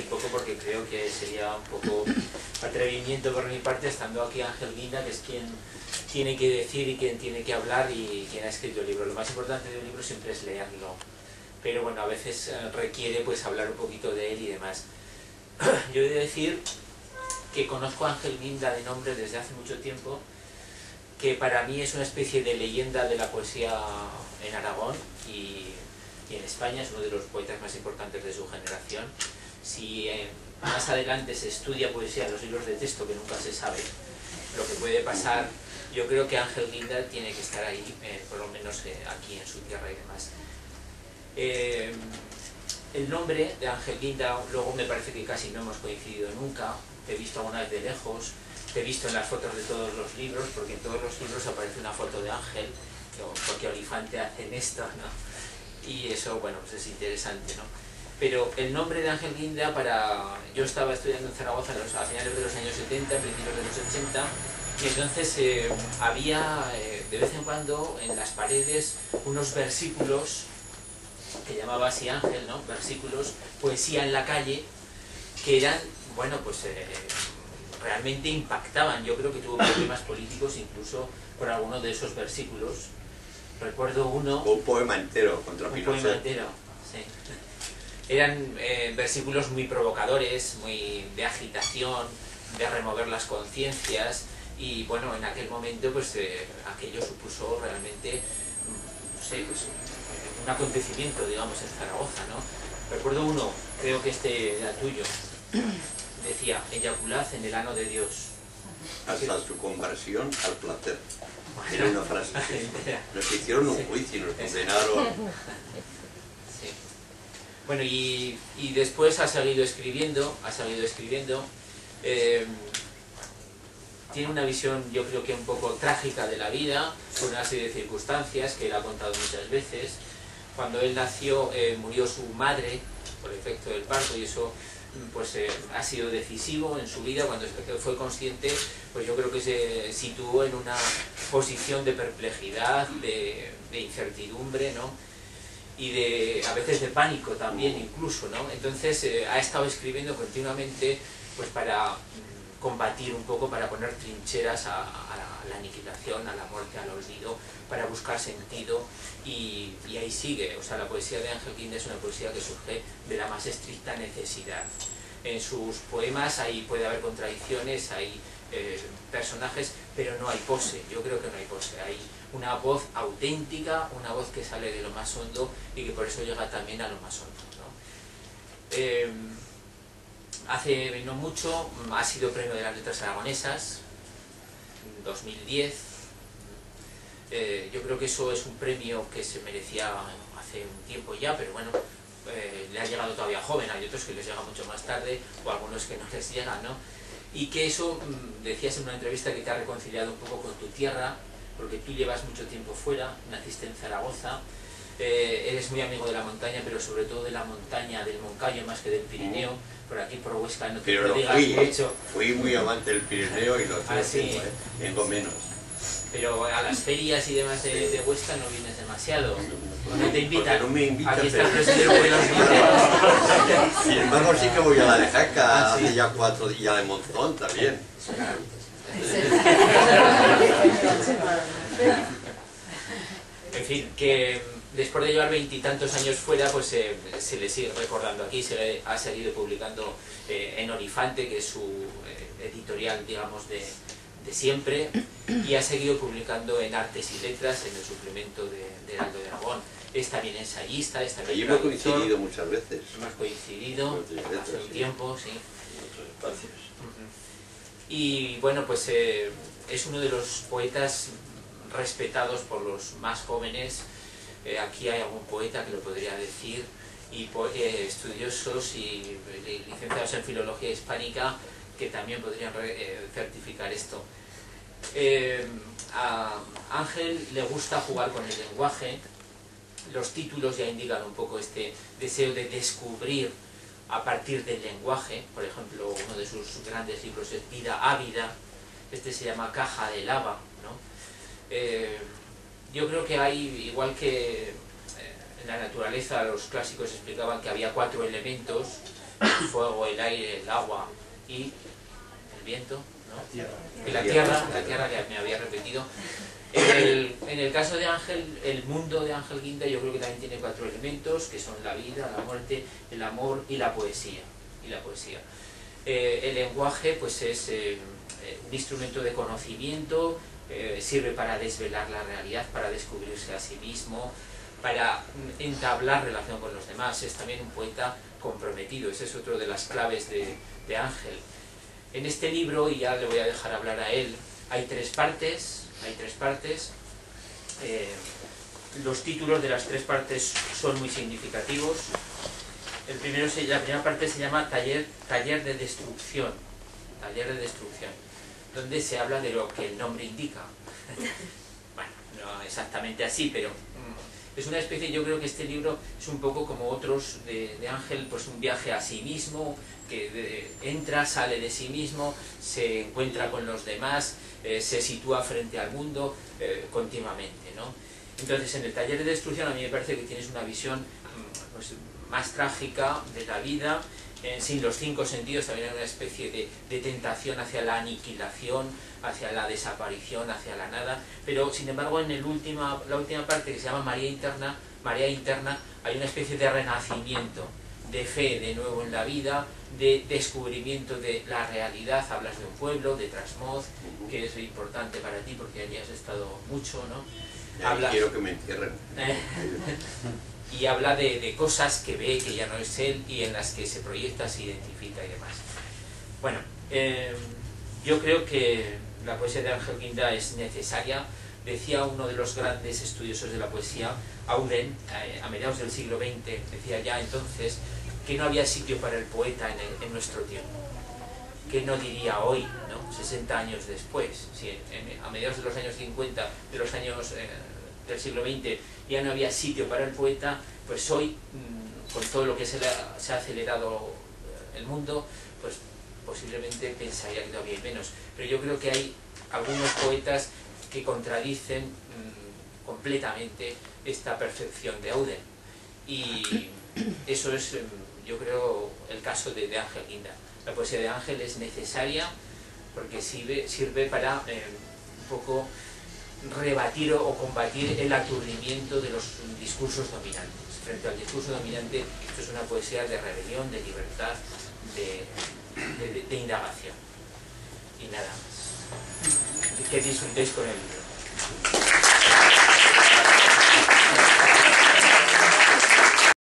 un poco porque creo que sería un poco atrevimiento por mi parte, estando aquí Ángel Guinda, que es quien tiene que decir y quien tiene que hablar y quien ha escrito el libro. Lo más importante de un libro siempre es leerlo, pero bueno, a veces requiere pues hablar un poquito de él y demás. Yo he de decir que conozco a Ángel Guinda de nombre desde hace mucho tiempo, que para mí es una especie de leyenda de la poesía en Aragón y en España. Es uno de los poetas más importantes de su generación. Si más adelante se estudia poesía en los libros de texto, que nunca se sabe lo que puede pasar, yo creo que Ángel Guinda tiene que estar ahí, por lo menos aquí en su tierra y demás. El nombre de Ángel Guinda, luego me parece que casi no hemos coincidido nunca. Te he visto alguna vez de lejos, te he visto en las fotos de todos los libros, porque en todos los libros aparece una foto de Ángel, porque Olifante hacen esto, ¿no? Y eso, bueno, pues es interesante, ¿no? Pero el nombre de Ángel Guinda, yo estaba estudiando en Zaragoza a finales de los años 70, principios de los 80, y entonces había de vez en cuando en las paredes unos versículos, que llamaba así Ángel, ¿no? Versículos, poesía en la calle, que eran, bueno, pues realmente impactaban. Yo creo que tuvo problemas políticos incluso por alguno de esos versículos. Recuerdo uno... Un poema entero contra Pinochet. Un poema entero, sí. Eran versículos muy provocadores, muy de agitación, de remover las conciencias, y bueno, en aquel momento pues aquello supuso realmente, no sé, pues un acontecimiento, digamos, en Zaragoza, ¿no? Recuerdo uno, creo que este era tuyo, decía: eyaculad en el ano de Dios. Hasta su conversión al placer. Era una frase así. Nos hicieron un juicio y nos condenaron. Sí. Bueno, y después ha seguido escribiendo, tiene una visión, yo creo que un poco trágica de la vida, por una serie de circunstancias que él ha contado muchas veces. Cuando él nació murió su madre por efecto del parto, y eso pues ha sido decisivo en su vida. Cuando fue consciente, pues yo creo que se situó en una posición de perplejidad, de incertidumbre, ¿no? Y a veces de pánico también incluso, ¿no? Entonces ha estado escribiendo continuamente pues para combatir un poco, para poner trincheras a la aniquilación, a la muerte, al olvido, para buscar sentido, y ahí sigue. O sea, la poesía de Ángel Guinda es una poesía que surge de la más estricta necesidad. En sus poemas puede haber contradicciones, hay personajes, pero no hay pose. Yo creo que no hay pose, hay una voz auténtica, una voz que sale de lo más hondo y que por eso llega también a lo más hondo, ¿no? Hace no mucho ha sido premio de las letras aragonesas, 2010. Yo creo que eso es un premio que se merecía hace un tiempo ya, pero bueno, le ha llegado todavía joven. Hay otros que les llega mucho más tarde, o algunos que no les llega, ¿no? Y que eso, decías en una entrevista, que te ha reconciliado un poco con tu tierra, porque tú llevas mucho tiempo fuera, naciste en Zaragoza, eres muy amigo de la montaña, pero sobre todo de la montaña del Moncayo más que del Pirineo. Por aquí por Huesca no te pero lo digas mucho. Fui muy amante del Pirineo y lo estoy haciendo, vengo menos. Pero a las ferias y demás de Huesca no vienes demasiado. No te invitan. No me invitan. Aquí está el presidente de los invita. Sin embargo, sí que voy a la de Jaca, hace ya 4 días, de Monzón también. En fin, que después de llevar 20 y tantos años fuera, pues se le sigue recordando aquí. Se le ha seguido publicando en Olifante, que es su editorial, digamos, de siempre, y ha seguido publicando en Artes y Letras, en el suplemento de Heraldo de Aragón. Es también ensayista, es también allí hemos coincidido muchas veces. Hemos coincidido hace un tiempo, sí. Y bueno, pues es uno de los poetas respetados por los más jóvenes. Aquí hay algún poeta que lo podría decir, y estudiosos y licenciados en Filología Hispánica que también podrían certificar esto. A Ángel le gusta jugar con el lenguaje. Los títulos ya indican un poco este deseo de descubrir a partir del lenguaje. Por ejemplo, uno de sus grandes libros es Vida Ávida, este se llama Caja de Lava, ¿no? Yo creo que hay, igual que en la naturaleza los clásicos explicaban que había 4 elementos, el fuego, el aire, el agua y el viento, ¿no? Y la tierra que me había repetido. En el caso de Ángel, el mundo de Ángel Guinda yo creo que también tiene 4 elementos, que son la vida, la muerte, el amor y la poesía. El lenguaje pues es un instrumento de conocimiento, sirve para desvelar la realidad, para descubrirse a sí mismo, para entablar relación con los demás. Es también un poeta comprometido, esa es otra de las claves de Ángel. En este libro, y ya le voy a dejar hablar a él, hay tres partes. Los títulos de las 3 partes son muy significativos. La primera parte se llama Taller de Destrucción, donde se habla de lo que el nombre indica. Bueno, no exactamente así, pero es una especie, yo creo que este libro es un poco como otros de Ángel, pues un viaje a sí mismo, que entra, sale de sí mismo, se encuentra con los demás, se sitúa frente al mundo continuamente, ¿no? Entonces, en el Taller de Destrucción a mí me parece que tienes una visión pues, más trágica de la vida, sin los 5 sentidos. También hay una especie de tentación hacia la aniquilación, hacia la desaparición, hacia la nada, pero sin embargo en la última parte, que se llama María Interna, hay una especie de renacimiento, de fe de nuevo en la vida, de descubrimiento de la realidad. Hablas de un pueblo, de Trasmoz, que es importante para ti porque allí has estado mucho, ¿no? Quiero que me entierren. Y habla de cosas que ve, que ya no es él, y en las que se proyecta, se identifica y demás. Bueno, yo creo que la poesía de Ángel Guinda es necesaria. Decía uno de los grandes estudiosos de la poesía, Auden, a mediados del siglo XX, decía ya entonces que no había sitio para el poeta en nuestro tiempo. ¿Qué no diría hoy, ¿no? 60 años después? Si a mediados de los años 50, de los años del siglo XX, ya no había sitio para el poeta, pues hoy, con todo lo que se ha acelerado el mundo, pues posiblemente pensaría que todavía hay menos. Pero yo creo que hay algunos poetas que contradicen completamente esta percepción de Auden. Y eso es, yo creo, el caso de Ángel Guinda. La poesía de Ángel es necesaria porque sirve para un poco rebatir o combatir el aturdimiento de los discursos dominantes. Frente al discurso dominante, esto es una poesía de rebelión, de libertad, de indagación. Y nada más. Que disfrutéis con el libro.